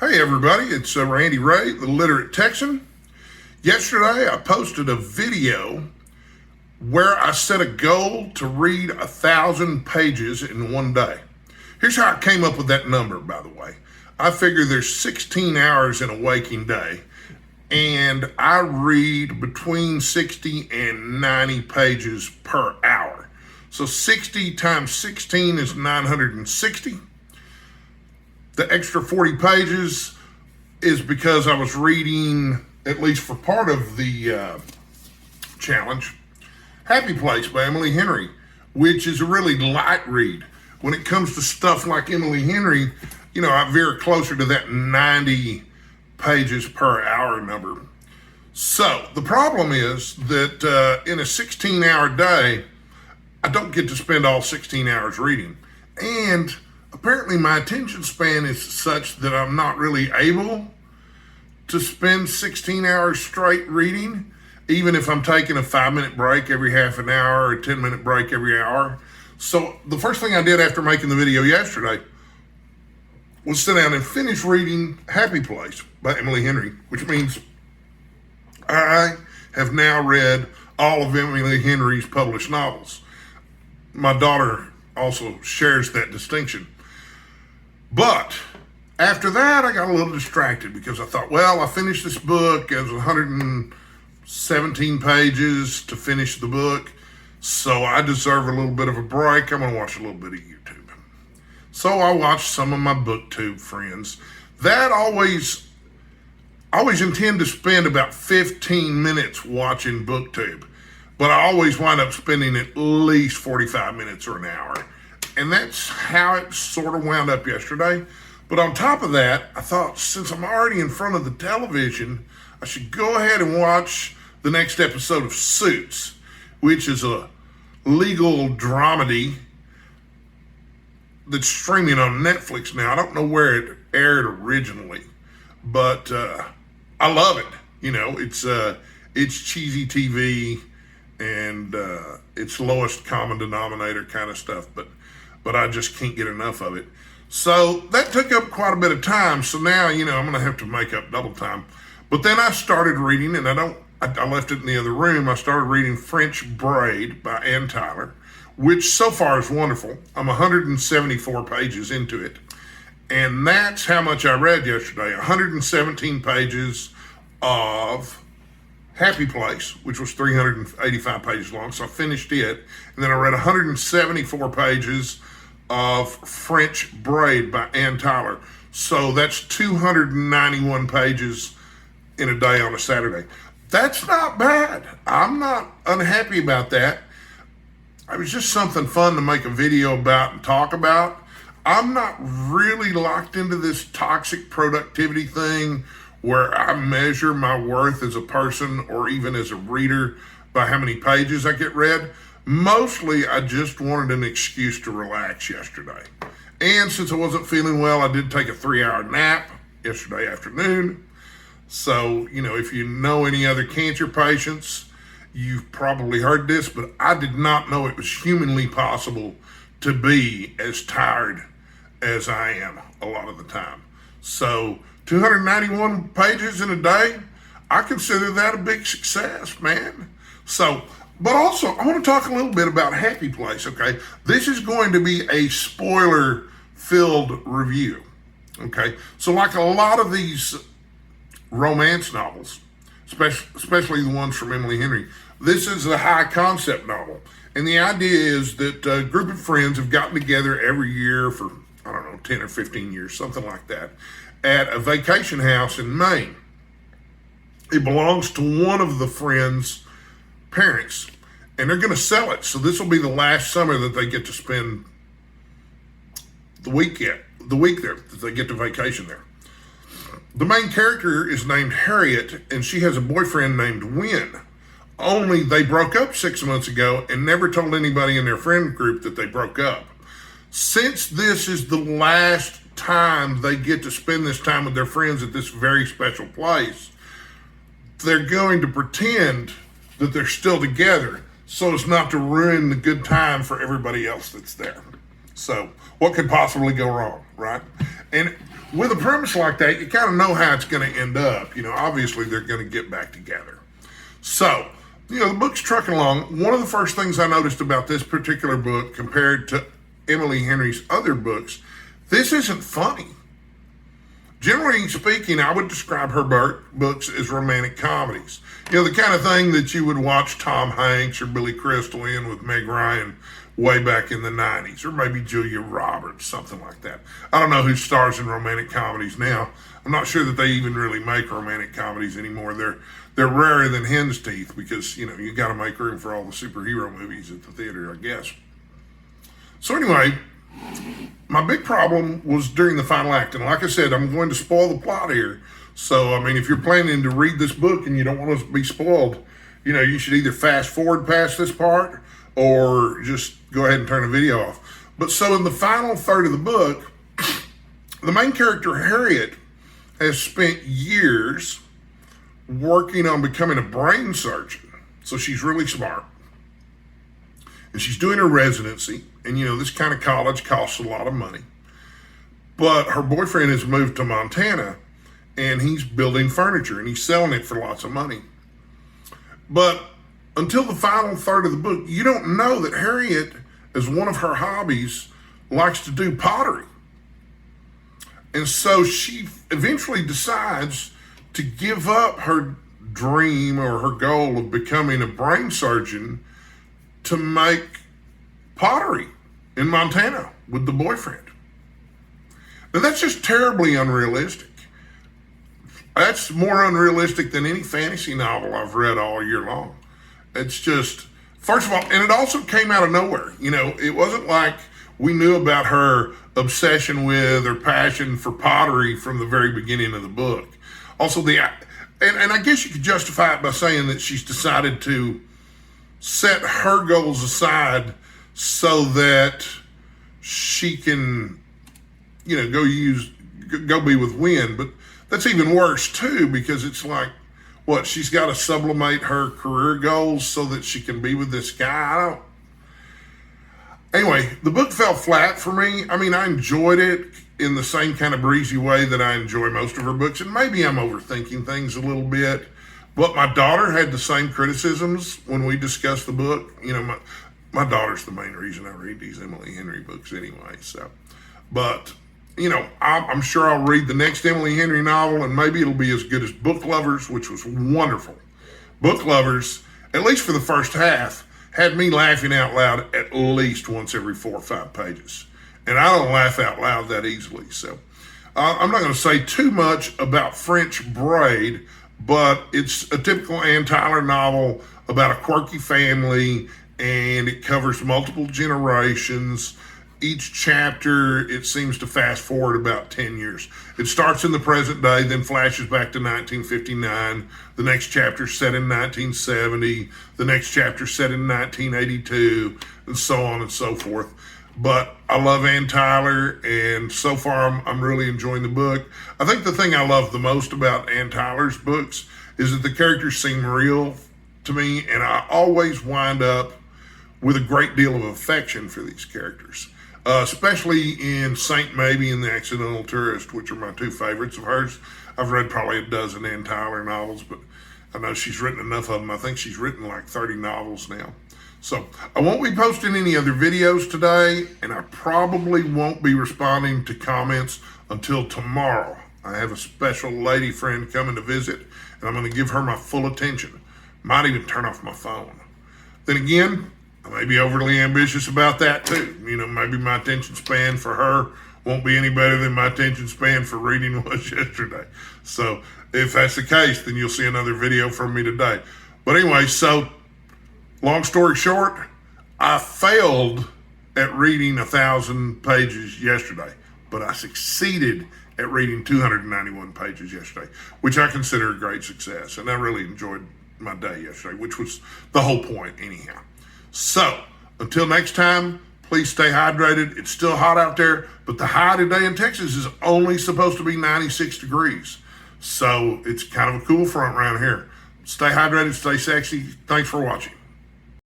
Hey everybody, it's Randy Ray, the Literate Texan. Yesterday I posted a video where I set a goal to read 1,000 pages in one day. Here's how I came up with that number, by the way. I figure there's 16 hours in a waking day, and I read between 60 and 90 pages per hour. So 60 times 16 is 960. The extra 40 pages is because I was reading, at least for part of the challenge, Happy Place by Emily Henry, which is a really light read. When it comes to stuff like Emily Henry, I veer closer to that 90 pages per hour number. So the problem is that in a 16-hour day, I don't get to spend all 16 hours reading. And apparently my attention span is such that I'm not really able to spend 16 hours straight reading, even if I'm taking a 5-minute break every half an hour or a 10-minute break every hour. So the first thing I did after making the video yesterday was sit down and finish reading Happy Place by Emily Henry, which means I have now read all of Emily Henry's published novels. My daughter also shares that distinction. But after that, I got a little distracted because I thought, well, I finished this book as 117 pages to finish the book, so I deserve a little bit of a break. I'm going to watch a little bit of YouTube. So I watched some of my BookTube friends. I always intend to spend about 15 minutes watching BookTube, but I always wind up spending at least 45 minutes or an hour. And that's how it sort of wound up yesterday. But on top of that, I thought, since I'm already in front of the television, I should go ahead and watch the next episode of Suits, which is a legal dramedy that's streaming on Netflix now. I don't know where it aired originally, but I love it. It's cheesy TV and it's lowest common denominator kind of stuff, but I just can't get enough of it. So that took up quite a bit of time. So now, I'm going to have to make up double time. But then I started reading, and I left it in the other room. I started reading French Braid by Anne Tyler, which so far is wonderful. I'm 174 pages into it. And that's how much I read yesterday. 117 pages of Happy Place, which was 385 pages long. So I finished it. And then I read 174 pages of French Braid by Anne Tyler. So that's 291 pages in a day on a Saturday. That's not bad. I'm not unhappy about that. It was just something fun to make a video about and talk about. I'm not really locked into this toxic productivity thing where I measure my worth as a person or even as a reader by how many pages I get read. Mostly, I just wanted an excuse to relax yesterday. And since I wasn't feeling well, I did take a 3-hour nap yesterday afternoon. So, if you know any other cancer patients, you've probably heard this, but I did not know it was humanly possible to be as tired as I am a lot of the time. So 291 pages in a day, I consider that a big success, man. But also, I want to talk a little bit about Happy Place, okay? This is going to be a spoiler-filled review, okay? So like a lot of these romance novels, especially the ones from Emily Henry, this is a high-concept novel. And the idea is that a group of friends have gotten together every year for, 10 or 15 years, something like that, at a vacation house in Maine. It belongs to one of the friends' parents, and they're going to sell it. So this will be the last summer that they get to spend the week there, that they get to vacation there. The main character is named Harriet, and she has a boyfriend named Wynn. Only they broke up 6 months ago and never told anybody in their friend group that they broke up. Since this is the last time they get to spend this time with their friends at this very special place, they're going to pretend that they're still together so as not to ruin the good time for everybody else that's there. So what could possibly go wrong, right? And with a premise like that, you kind of know how it's going to end up. Obviously they're going to get back together. So, the book's trucking along. One of the first things I noticed about this particular book compared to Emily Henry's other books, this isn't funny. Generally speaking, I would describe her books as romantic comedies. The kind of thing that you would watch Tom Hanks or Billy Crystal in with Meg Ryan way back in the 90s, or maybe Julia Roberts, something like that. I don't know who stars in romantic comedies now. I'm not sure that they even really make romantic comedies anymore. They're rarer than hen's teeth because, you got to make room for all the superhero movies at the theater, I guess. So anyway, my big problem was during the final act. And like I said, I'm going to spoil the plot here. So, if you're planning to read this book and you don't want to be spoiled, you should either fast forward past this part or just go ahead and turn the video off. But so in the final third of the book, the main character, Harriet, has spent years working on becoming a brain surgeon. So she's really smart. And she's doing her residency. And, this kind of college costs a lot of money. But her boyfriend has moved to Montana, and he's building furniture, and he's selling it for lots of money. But until the final third of the book, you don't know that Harriet, as one of her hobbies, likes to do pottery. And so she eventually decides to give up her dream or her goal of becoming a brain surgeon to make pottery in Montana with the boyfriend. Now that's just terribly unrealistic. That's more unrealistic than any fantasy novel I've read all year long. It's just, first of all, and it also came out of nowhere. It wasn't like we knew about her obsession with or passion for pottery from the very beginning of the book. Also, and I guess you could justify it by saying that she's decided to set her goals aside so that she can, go be with Wynn. But that's even worse too, because it's like, she's got to sublimate her career goals so that she can be with this guy. Anyway, the book fell flat for me. I enjoyed it in the same kind of breezy way that I enjoy most of her books. And maybe I'm overthinking things a little bit. But my daughter had the same criticisms when we discussed the book. My daughter's the main reason I read these Emily Henry books anyway. So, but, I'm sure I'll read the next Emily Henry novel, and maybe it'll be as good as Book Lovers, which was wonderful. Book Lovers, at least for the first half, had me laughing out loud at least once every 4 or 5 pages. And I don't laugh out loud that easily. So I'm not going to say too much about French Braid, but it's a typical Ann Tyler novel about a quirky family, and it covers multiple generations. Each chapter, it seems to fast forward about 10 years. It starts in the present day, then flashes back to 1959. The next chapter set in 1970. The next chapter set in 1982, and so on and so forth. But I love Ann Tyler, and so far I'm really enjoying the book. I think the thing I love the most about Ann Tyler's books is that the characters seem real to me, and I always wind up with a great deal of affection for these characters. Especially in Saint Maybe and The Accidental Tourist, which are my 2 favorites of hers. I've read probably a dozen Ann Tyler novels, but I know she's written enough of them. I think she's written like 30 novels now. So I won't be posting any other videos today, and I probably won't be responding to comments until tomorrow. I have a special lady friend coming to visit, and I'm going to give her my full attention. Might even turn off my phone. Then again, I may be overly ambitious about that too. Maybe my attention span for her won't be any better than my attention span for reading was yesterday. So if that's the case, then you'll see another video from me today. But anyway, so long story short, I failed at reading 1,000 pages yesterday, but I succeeded at reading 291 pages yesterday, which I consider a great success. And I really enjoyed my day yesterday, which was the whole point anyhow. So, until next time, please stay hydrated. It's still hot out there, but the high today in Texas is only supposed to be 96 degrees. So, it's kind of a cool front around here. Stay hydrated, stay sexy. Thanks for watching.